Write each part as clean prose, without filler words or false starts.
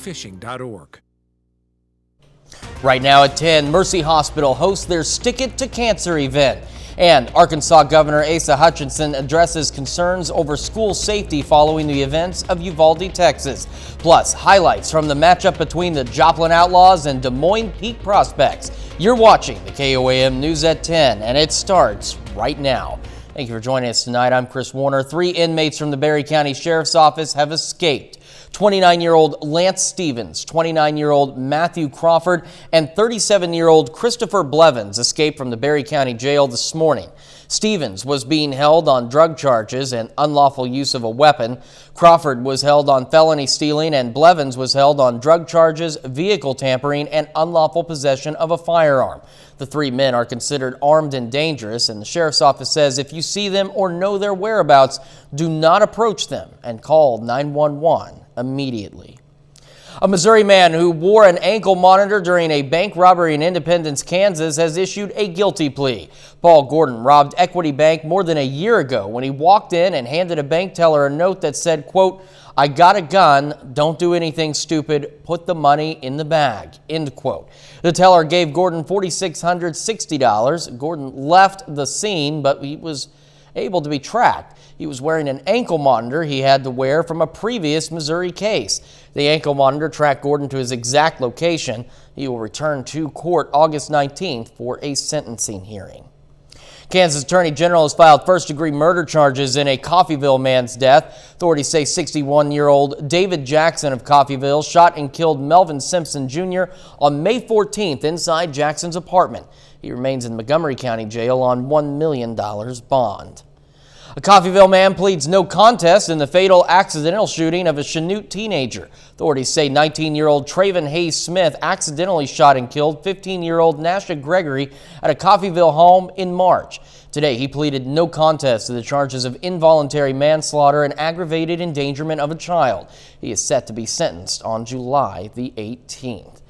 fishing.org. Right now at 10, Mercy Hospital hosts their Stick It to Cancer event. And Arkansas Governor Asa Hutchinson addresses concerns over school safety following the events of Uvalde, Texas. Plus, highlights from the matchup between the Joplin Outlaws and Des Moines Peak Prospects. You're watching the KOAM News at 10, and it starts right now. Thank you for joining us tonight. I'm Chris Warner. 3 inmates from the Berry County Sheriff's Office have escaped. 29-year-old Lance Stevens, 29-year-old Matthew Crawford, and 37-year-old Christopher Blevins escaped from the Berry County Jail this morning. Stevens was being held on drug charges and unlawful use of a weapon. Crawford was held on felony stealing, and Blevins was held on drug charges, vehicle tampering, and unlawful possession of a firearm. The 3 men are considered armed and dangerous, and the Sheriff's Office says if you see them or know their whereabouts, do not approach them and call 911 immediately. A Missouri man who wore an ankle monitor during a bank robbery in Independence, Kansas, has issued a guilty plea. Paul Gordon robbed Equity Bank more than a year ago when he walked in and handed a bank teller a note that said, quote, "I got a gun, don't do anything stupid, put the money in the bag," end quote. The teller gave Gordon $4,660. Gordon left the scene, but he was able to be tracked. He was wearing an ankle monitor he had to wear from a previous Missouri case. The ankle monitor tracked Gordon to his exact location. He will return to court August 19th for a sentencing hearing. Kansas Attorney General has filed first-degree murder charges in a Coffeyville man's death. Authorities say 61-year-old David Jackson of Coffeyville shot and killed Melvin Simpson Jr. on May 14th inside Jackson's apartment. He remains in Montgomery County Jail on $1 million bond. A Coffeyville man pleads no contest in the fatal accidental shooting of a Chanute teenager. Authorities say 19-year-old Traven Hayes Smith accidentally shot and killed 15-year-old Nasha Gregory at a Coffeyville home in March. Today, he pleaded no contest to the charges of involuntary manslaughter and aggravated endangerment of a child. He is set to be sentenced on July the 18th.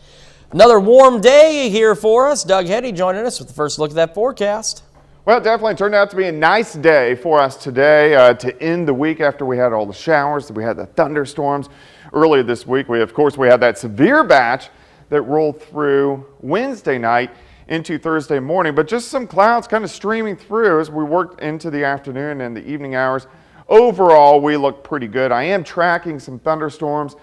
Another warm day here for us. Doug Heddy joining us with the first look at that forecast. Well, it definitely turned out to be a nice day for us today to end the week after we had all the showers. We had the thunderstorms earlier this week. We had that severe batch that rolled through Wednesday night into Thursday morning, but just some clouds kind of streaming through as we worked into the afternoon and the evening hours. Overall, we look pretty good. I am tracking some thunderstorms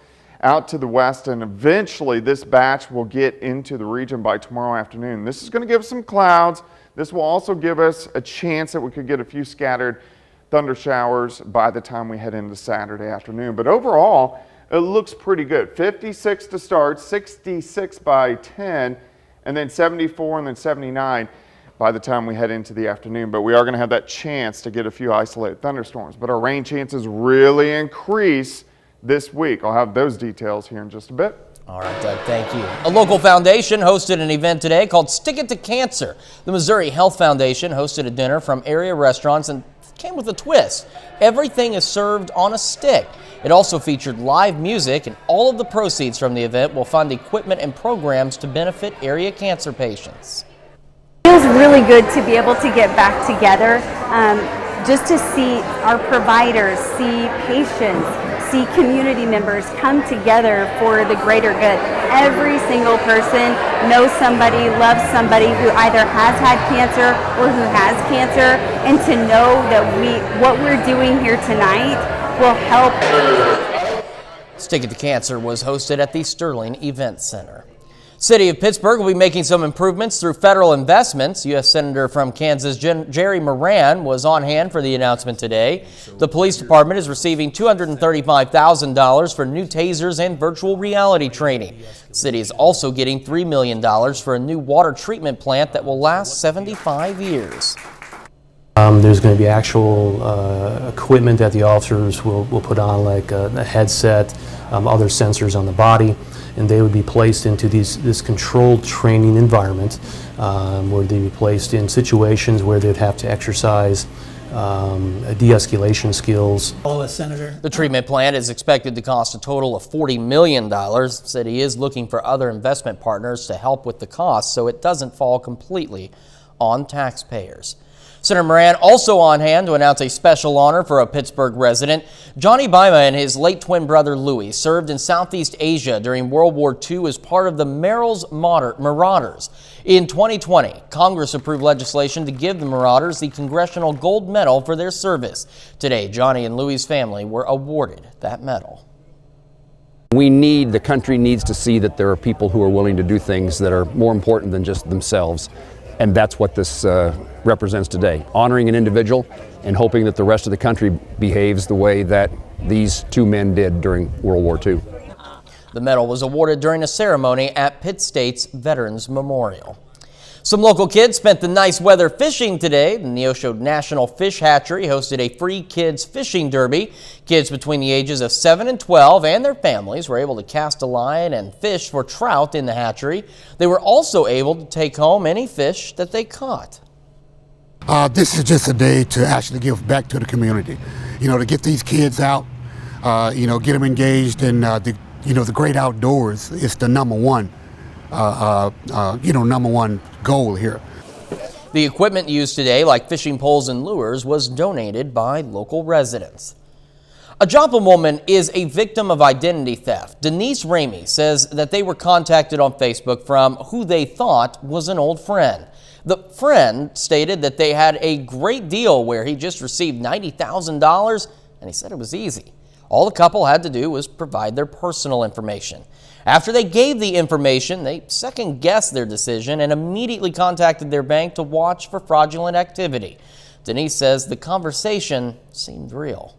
out to the west, and eventually this batch will get into the region by tomorrow afternoon. This is going to give us some clouds. This will also give us a chance that we could get a few scattered thunder showers by the time we head into Saturday afternoon. But overall, it looks pretty good. 56 to start, 66 by 10, and then 74 and then 79 by the time we head into the afternoon. But we are going to have that chance to get a few isolated thunderstorms. But our rain chances really increase this week. I'll have those details here in just a bit. All right, Doug, thank you. A local foundation hosted an event today called Stick It to Cancer. The Missouri Health Foundation hosted a dinner from area restaurants and came with a twist. Everything is served on a stick. It also featured live music, and all of the proceeds from the event will fund equipment and programs to benefit area cancer patients. It feels really good to be able to get back together, just to see our providers, see patients, see community members come together for the greater good. Every single person knows somebody, loves somebody who either has had cancer or who has cancer, and to know that what we're doing here tonight will help. Stick It to Cancer was hosted at the Sterling Event Center. City of Pittsburgh will be making some improvements through federal investments. U.S. Senator from Kansas Jerry Moran was on hand for the announcement today. The police department is receiving $235,000 for new tasers and virtual reality training. The city is also getting $3 million for a new water treatment plant that will last 75 years. There's going to be actual equipment that the officers will put on, like a headset, other sensors on the body, and they would be placed into this controlled training environment where they'd be placed in situations where they'd have to exercise de-escalation skills. Senator. The treatment plant is expected to cost a total of $40 million. The city is looking for other investment partners to help with the cost so it doesn't fall completely on taxpayers. Senator Moran also on hand to announce a special honor for a Pittsburgh resident. Johnny Bima and his late twin brother Louis served in Southeast Asia during World War II as part of the Merrill's Marauders. In 2020, Congress approved legislation to give the Marauders the Congressional Gold Medal for their service. Today, Johnny and Louis' family were awarded that medal. The country needs to see that there are people who are willing to do things that are more important than just themselves. And that's what this represents today, honoring an individual and hoping that the rest of the country behaves the way that these two men did during World War II. The medal was awarded during a ceremony at Pitt State's Veterans Memorial. Some local kids spent the nice weather fishing today. The Neosho National Fish Hatchery hosted a free kids fishing derby. Kids between the ages of 7 and 12 and their families were able to cast a line and fish for trout in the hatchery. They were also able to take home any fish that they caught. This is just a day to actually give back to the community. To get these kids out, get them engaged in the great outdoors is the number one goal here. The equipment used today, like fishing poles and lures, was donated by local residents. A Joplin woman is a victim of identity theft. Denise Ramey says that they were contacted on Facebook from who they thought was an old friend. The friend stated that they had a great deal where he just received $90,000, and he said it was easy. All the couple had to do was provide their personal information. After they gave the information, they second-guessed their decision and immediately contacted their bank to watch for fraudulent activity. Denise says the conversation seemed real.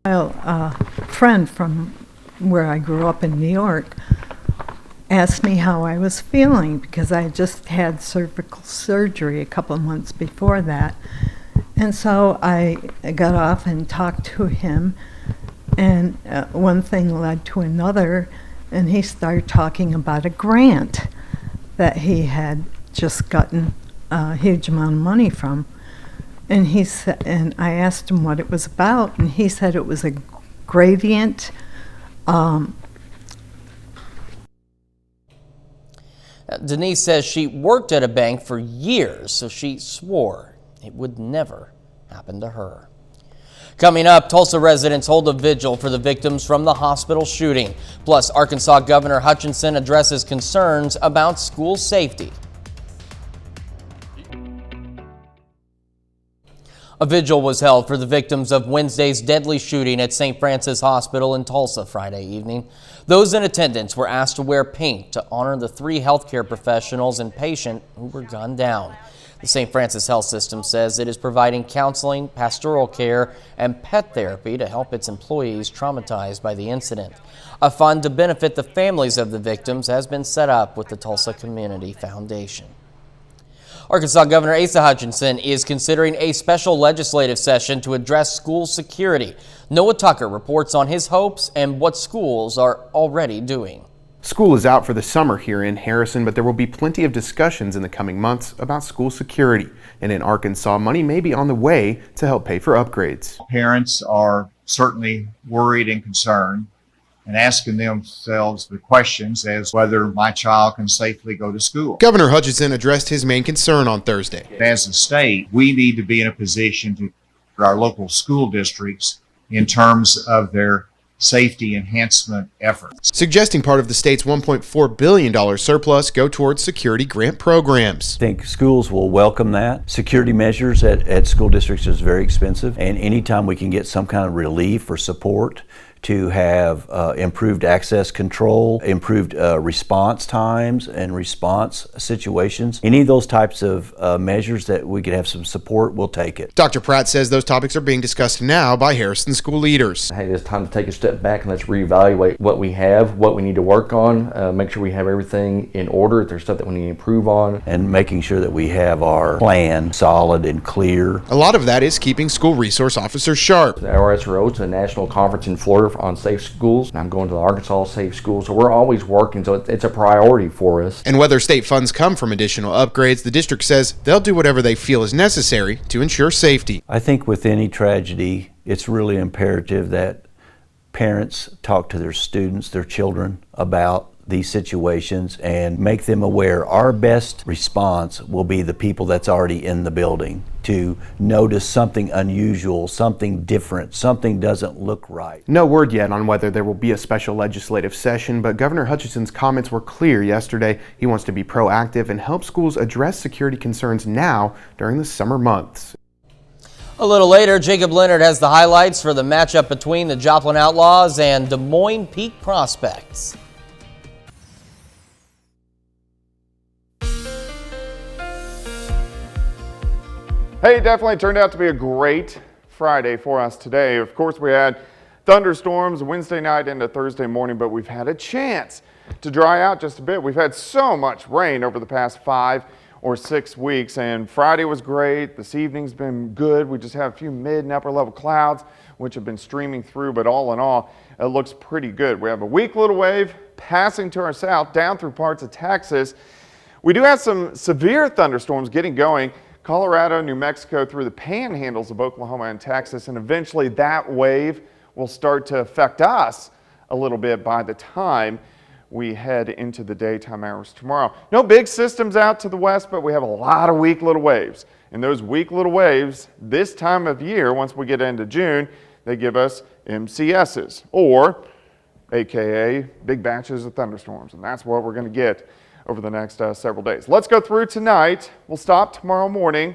Well, a friend from where I grew up in New York asked me how I was feeling because I just had cervical surgery a couple of months before that. And so I got off and talked to him, and one thing led to another. And he started talking about a grant that he had just gotten a huge amount of money from. And he said, and I asked him what it was about, and he said it was a gradient. Denise says she worked at a bank for years, so she swore it would never happen to her. Coming up, Tulsa residents hold a vigil for the victims from the hospital shooting. Plus, Arkansas Governor Hutchinson addresses concerns about school safety. A vigil was held for the victims of Wednesday's deadly shooting at St. Francis Hospital in Tulsa Friday evening. Those in attendance were asked to wear pink to honor the 3 healthcare professionals and patient who were gunned down. The St. Francis Health System says it is providing counseling, pastoral care, and pet therapy to help its employees traumatized by the incident. A fund to benefit the families of the victims has been set up with the Tulsa Community Foundation. Arkansas Governor Asa Hutchinson is considering a special legislative session to address school security. Noah Tucker reports on his hopes and what schools are already doing. School is out for the summer here in Harrison, but there will be plenty of discussions in the coming months about school security. And in Arkansas, money may be on the way to help pay for upgrades. Parents are certainly worried and concerned and asking themselves the questions as whether my child can safely go to school. Governor Hutchinson addressed his main concern on Thursday. As a state, we need to be in a position to for our local school districts in terms of their safety enhancement efforts. Suggesting part of the state's $1.4 billion surplus go towards security grant programs. I think schools will welcome that. Security measures at school districts is very expensive, and anytime we can get some kind of relief or support to have improved access control, improved response times and response situations. Any of those types of measures that we could have some support, we'll take it. Dr. Pratt says those topics are being discussed now by Harrison school leaders. Hey, it's time to take a step back and let's reevaluate what we have, what we need to work on, make sure we have everything in order, if there's stuff that we need to improve on. And making sure that we have our plan solid and clear. A lot of that is keeping school resource officers sharp. The RSRO is a national conference in Florida on safe schools. I'm going to the Arkansas Safe Schools, so we're always working, so it's a priority for us. And whether state funds come from additional upgrades, the district says they'll do whatever they feel is necessary to ensure safety. I think with any tragedy, it's really imperative that parents talk to their students, their children, about these situations and make them aware. Our best response will be the people that's already in the building to notice something unusual, something different, something doesn't look right. No word yet on whether there will be a special legislative session, but Governor Hutchinson's comments were clear yesterday. He wants to be proactive and help schools address security concerns now during the summer months. A little later, Jacob Leonard has the highlights for the matchup between the Joplin Outlaws and Des Moines Peak Prospects. Hey, definitely turned out to be a great Friday for us today. Of course, we had thunderstorms Wednesday night into Thursday morning, but we've had a chance to dry out just a bit. We've had so much rain over the past 5 or 6 weeks, and Friday was great. This evening's been good. We just have a few mid and upper level clouds which have been streaming through, but all in all, it looks pretty good. We have a weak little wave passing to our south down through parts of Texas. We do have some severe thunderstorms getting going. Colorado, New Mexico, through the panhandles of Oklahoma and Texas, and eventually that wave will start to affect us a little bit by the time we head into the daytime hours tomorrow. No big systems out to the west, but we have a lot of weak little waves. And those weak little waves, this time of year, once we get into June, they give us MCSs, or AKA big batches of thunderstorms. And that's what we're going to get over the next several days. Let's go through tonight. We'll stop tomorrow morning.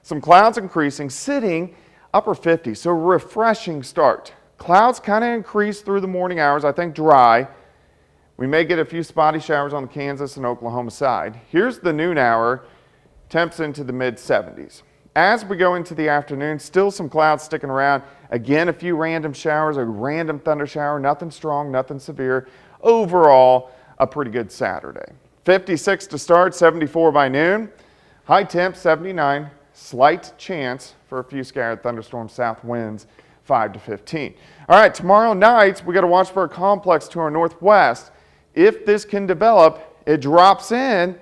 Some clouds increasing, sitting upper 50s, so refreshing start. Clouds kind of increase through the morning hours, I think dry. We may get a few spotty showers on the Kansas and Oklahoma side. Here's the noon hour, temps into the mid 70s. As we go into the afternoon, still some clouds sticking around. Again, a few random showers, a random thunder shower, nothing strong, nothing severe. Overall, a pretty good Saturday. 56 to start, 74 by noon. High temp 79, slight chance for a few scattered thunderstorms, south winds 5 to 15. All right, tomorrow night we got to watch for a complex to our northwest. If this can develop, it drops in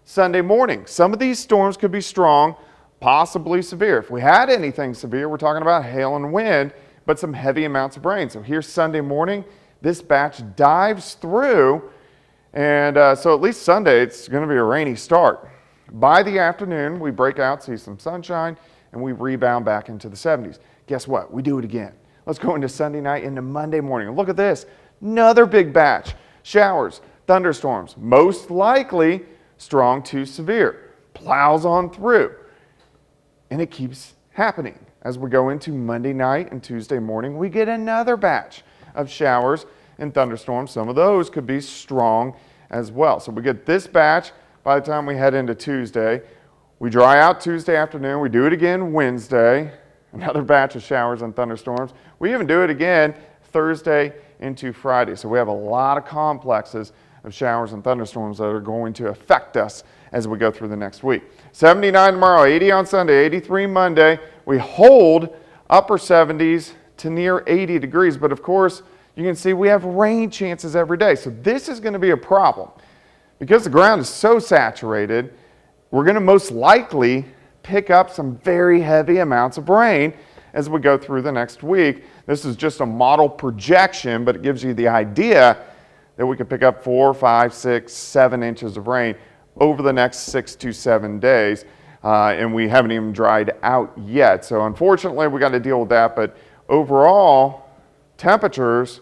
Sunday morning. Some of these storms could be strong, possibly severe. If we had anything severe, we're talking about hail and wind, but some heavy amounts of rain. So here's Sunday morning. This batch dives through. And so at least Sunday, it's going to be a rainy start. By the afternoon, we break out, see some sunshine, and we rebound back into the 70s. Guess what? We do it again. Let's go into Sunday night, into Monday morning. Look at this. Another big batch. Showers, thunderstorms, most likely strong to severe. Plows on through. And it keeps happening. As we go into Monday night and Tuesday morning, we get another batch of showers and thunderstorms. Some of those could be strong as well. So we get this batch by the time we head into Tuesday. We dry out Tuesday afternoon. We do it again Wednesday. Another batch of showers and thunderstorms. We even do it again Thursday into Friday. So we have a lot of complexes of showers and thunderstorms that are going to affect us as we go through the next week. 79 tomorrow, 80 on Sunday, 83 Monday. We hold upper 70s to near 80 degrees, but of course, you can see we have rain chances every day. So this is going to be a problem. Because the ground is so saturated, we're going to most likely pick up some very heavy amounts of rain as we go through the next week. This is just a model projection, but it gives you the idea that we could pick up 4, 5, 6, 7 inches of rain over the next 6 to 7 days. And we haven't even dried out yet. So unfortunately, we got to deal with that. But overall, temperatures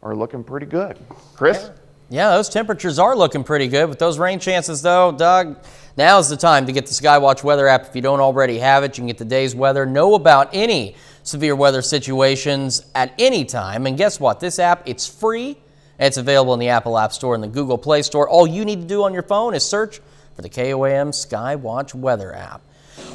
are looking pretty good. Chris? Yeah, those temperatures are looking pretty good. With those rain chances, though, Doug, now's the time to get the Skywatch Weather App. If you don't already have it, you can get the day's weather, know about any severe weather situations at any time. And guess what? This app, it's free. It's available in the Apple App Store and the Google Play Store. All you need to do on your phone is search for the KOAM Skywatch Weather App.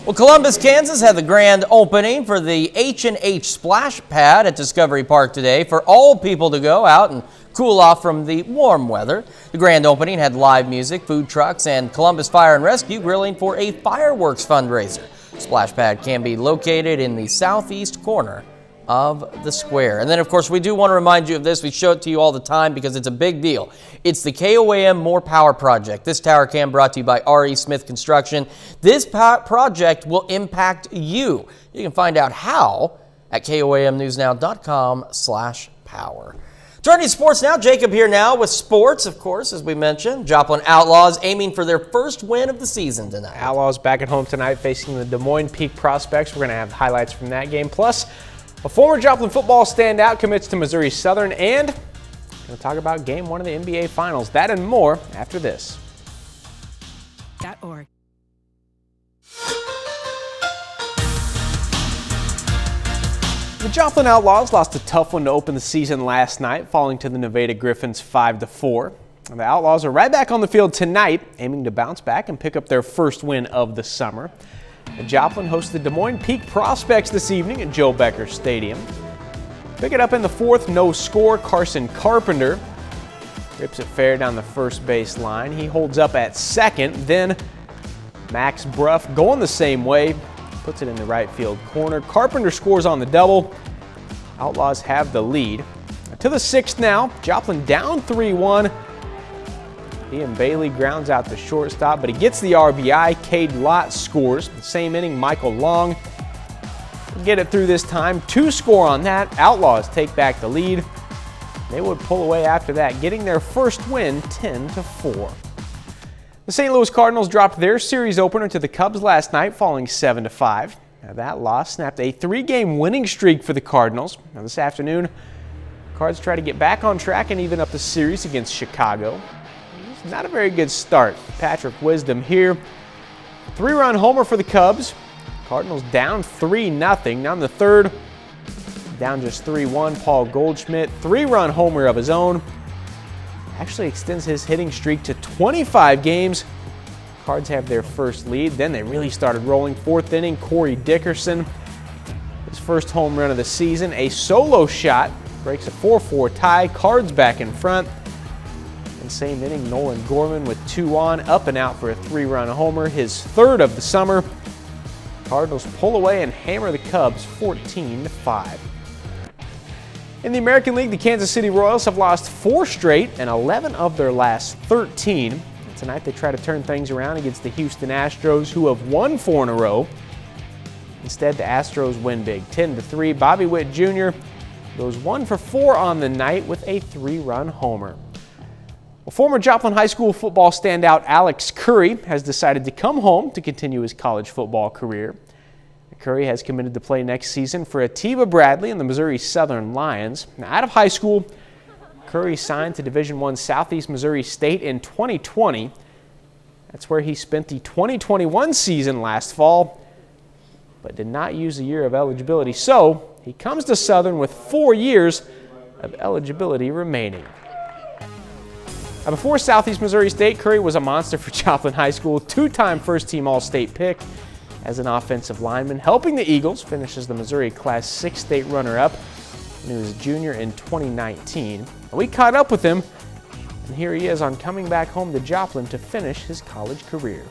Well, Columbus, Kansas had the grand opening for the H&H Splash Pad at Discovery Park today for all people to go out and cool off from the warm weather. The grand opening had live music, food trucks, and Columbus Fire and Rescue grilling for a fireworks fundraiser. Splash Pad can be located in the southeast corner of the square. And then, of course, we do want to remind you of this. We show it to you all the time because it's a big deal. It's the KOAM More Power Project. This tower cam brought to you by R.E. Smith Construction. This project will impact you. You can find out how at KOAMnewsnow.com/power. Turning to sports now, Jacob here now with sports, of course, as we mentioned. Joplin Outlaws aiming for their first win of the season tonight. Outlaws back at home tonight facing the Des Moines Peak Prospects. We're going to have highlights from that game. Plus, a former Joplin football standout commits to Missouri Southern, and we're going to talk about Game 1 of the NBA Finals. That and more after this. .org. The Joplin Outlaws lost a tough one to open the season last night, falling to the Nevada Griffins 5-4. The Outlaws are right back on the field tonight, aiming to bounce back and pick up their first win of the summer. The Joplin hosts the Des Moines Peak Prospects this evening at Joe Becker Stadium. Pick it up in the fourth, no score. Carson Carpenter rips it fair down the first base line. He holds up at second. Then Max Bruff going the same way. Puts it in the right field corner. Carpenter scores on the double. Outlaws have the lead. To the sixth now. Joplin down 3-1. Ian Bailey grounds out the shortstop, but he gets the RBI. Cade Lott scores. The same inning, Michael Long get it through this time. 2 score on that. Outlaws take back the lead. They would pull away after that, getting their first win 10-4. The St. Louis Cardinals dropped their series opener to the Cubs last night, falling 7-5. Now that loss snapped a 3-game winning streak for the Cardinals. Now this afternoon, Cards try to get back on track and even up the series against Chicago. It's not a very good start. Patrick Wisdom here. 3-run homer for the Cubs. Cardinals down 3-0. Now in the third, down just 3-1. Paul Goldschmidt, 3-run homer of his own. Actually extends his hitting streak to 25 games. Cards have their first lead. Then they really started rolling. Fourth inning, Corey Dickerson. His first home run of the season. A solo shot. Breaks a 4-4 tie. Cards back in front. And same inning, Nolan Gorman with 2 on. Up and out for a 3-run homer. His third of the summer. Cardinals pull away and hammer the Cubs 14-5. In the American League, the Kansas City Royals have lost 4 straight and 11 of their last 13. And tonight they try to turn things around against the Houston Astros, who have won 4 in a row. Instead, the Astros win big, 10-3. Bobby Witt Jr. goes 1 for 4 on the night with a 3-run homer. Well, former Joplin High School football standout Alex Curry has decided to come home to continue his college football career. Curry has committed to play next season for Atiba Bradley and the Missouri Southern Lions. Now, out of high school, Curry signed to Division I Southeast Missouri State in 2020. That's where he spent the 2021 season last fall, but did not use a year of eligibility. So he comes to Southern with 4 years of eligibility remaining. Now, before Southeast Missouri State, Curry was a monster for Joplin High School, 2-time first-team All-State pick as an offensive lineman, helping the Eagles finish as the Missouri Class 6 state runner-up when he was a junior in 2019. We caught up with him, and here he is on coming back home to Joplin to finish his college career.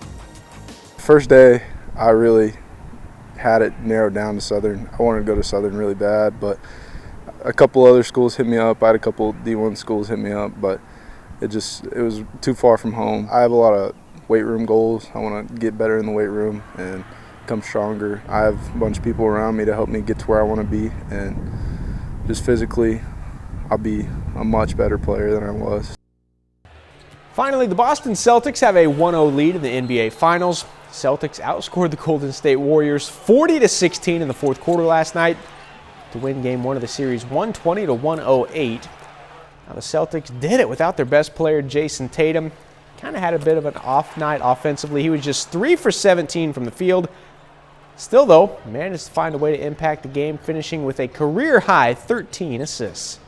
First day, I really had it narrowed down to Southern. I wanted to go to Southern really bad, but a couple other schools hit me up. I had a couple D1 schools hit me up, but it was too far from home. I have a lot of weight room goals. I want to get better in the weight room and become stronger. I have a bunch of people around me to help me get to where I want to be, and just physically, I'll be a much better player than I was. Finally, the Boston Celtics have a 1-0 lead in the NBA Finals. Celtics outscored the Golden State Warriors 40-16 in the fourth quarter last night to win Game 1 of the series 120-108. Now, the Celtics did it without their best player, Jason Tatum. Kind of had a bit of an off night offensively. He was just 3 for 17 from the field. Still, though, managed to find a way to impact the game, finishing with a career-high 13 assists.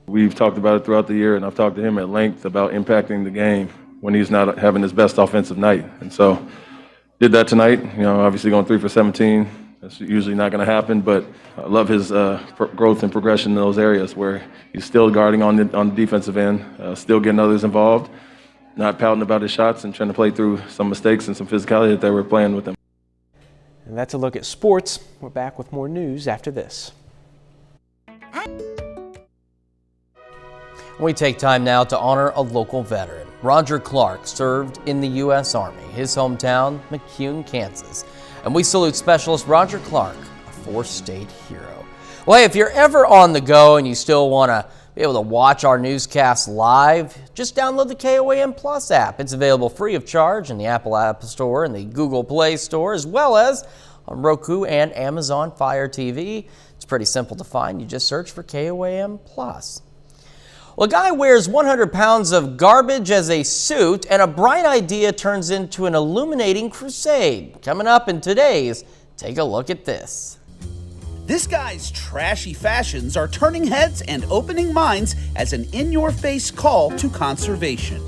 We've talked about it throughout the year, and I've talked to him at length about impacting the game when he's not having his best offensive night. And so did that tonight. You know, obviously going 3 for 17. That's usually not going to happen, but I love his growth and progression in those areas where he's still guarding on the defensive end, still getting others involved, not pouting about his shots and trying to play through some mistakes and some physicality that they were playing with him. And that's a look at sports. We're back with more news after this. We take time now to honor a local veteran. Roger Clark served in the U.S. Army, his hometown, McCune, Kansas. And we salute Specialist Roger Clark, a 4-state hero. Well, hey, if you're ever on the go and you still want to be able to watch our newscast live, just download the KOAM Plus app. It's available free of charge in the Apple App Store and the Google Play Store, as well as on Roku and Amazon Fire TV. It's pretty simple to find. You just search for KOAM Plus. Well, a guy wears 100 pounds of garbage as a suit, and a bright idea turns into an illuminating crusade. Coming up in today's Take a Look at This. This guy's trashy fashions are turning heads and opening minds as an in-your-face call to conservation.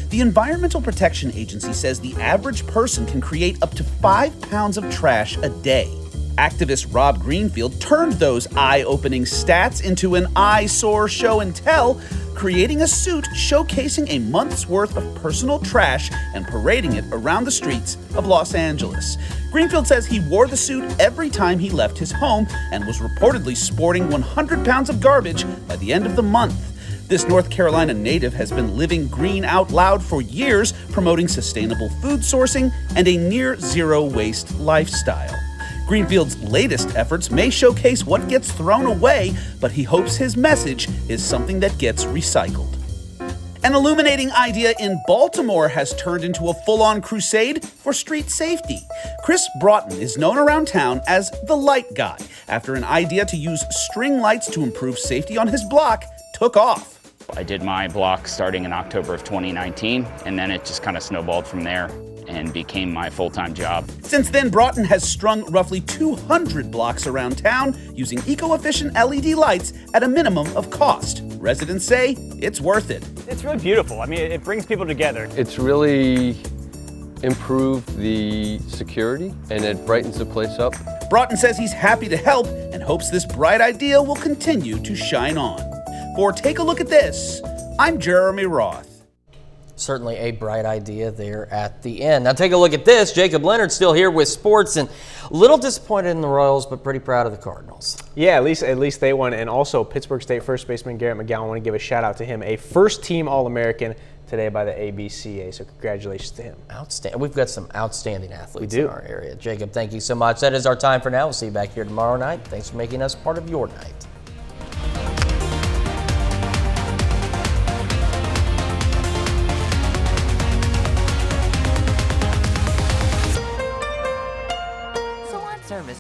The Environmental Protection Agency says the average person can create up to 5 pounds of trash a day. Activist Rob Greenfield turned those eye-opening stats into an eyesore show and tell, creating a suit showcasing a month's worth of personal trash and parading it around the streets of Los Angeles. Greenfield says he wore the suit every time he left his home and was reportedly sporting 100 pounds of garbage by the end of the month. This North Carolina native has been living green out loud for years, promoting sustainable food sourcing and a near-zero waste lifestyle. Greenfield's latest efforts may showcase what gets thrown away, but he hopes his message is something that gets recycled. An illuminating idea in Baltimore has turned into a full-on crusade for street safety. Chris Broughton is known around town as the Light Guy after an idea to use string lights to improve safety on his block took off. I did my block starting in October of 2019, and then it just kind of snowballed from there and became my full-time job. Since then, Broughton has strung roughly 200 blocks around town using eco-efficient LED lights at a minimum of cost. Residents say it's worth it. It's really beautiful. I mean, it brings people together. It's really improved the security and it brightens the place up. Broughton says he's happy to help and hopes this bright idea will continue to shine on. For Take a Look at This, I'm Jeremy Roth. Certainly a bright idea there at the end. Now take a look at this. Jacob Leonard's still here with sports and a little disappointed in the Royals, but pretty proud of the Cardinals. Yeah, at least they won. And also Pittsburgh State first baseman Garrett McGowan, I want to give a shout out to him, a first-team All-American today by the ABCA. So congratulations to him. Outstanding. We've got some outstanding athletes in our area. Jacob, thank you so much. That is our time for now. We'll see you back here tomorrow night. Thanks for making us part of your night.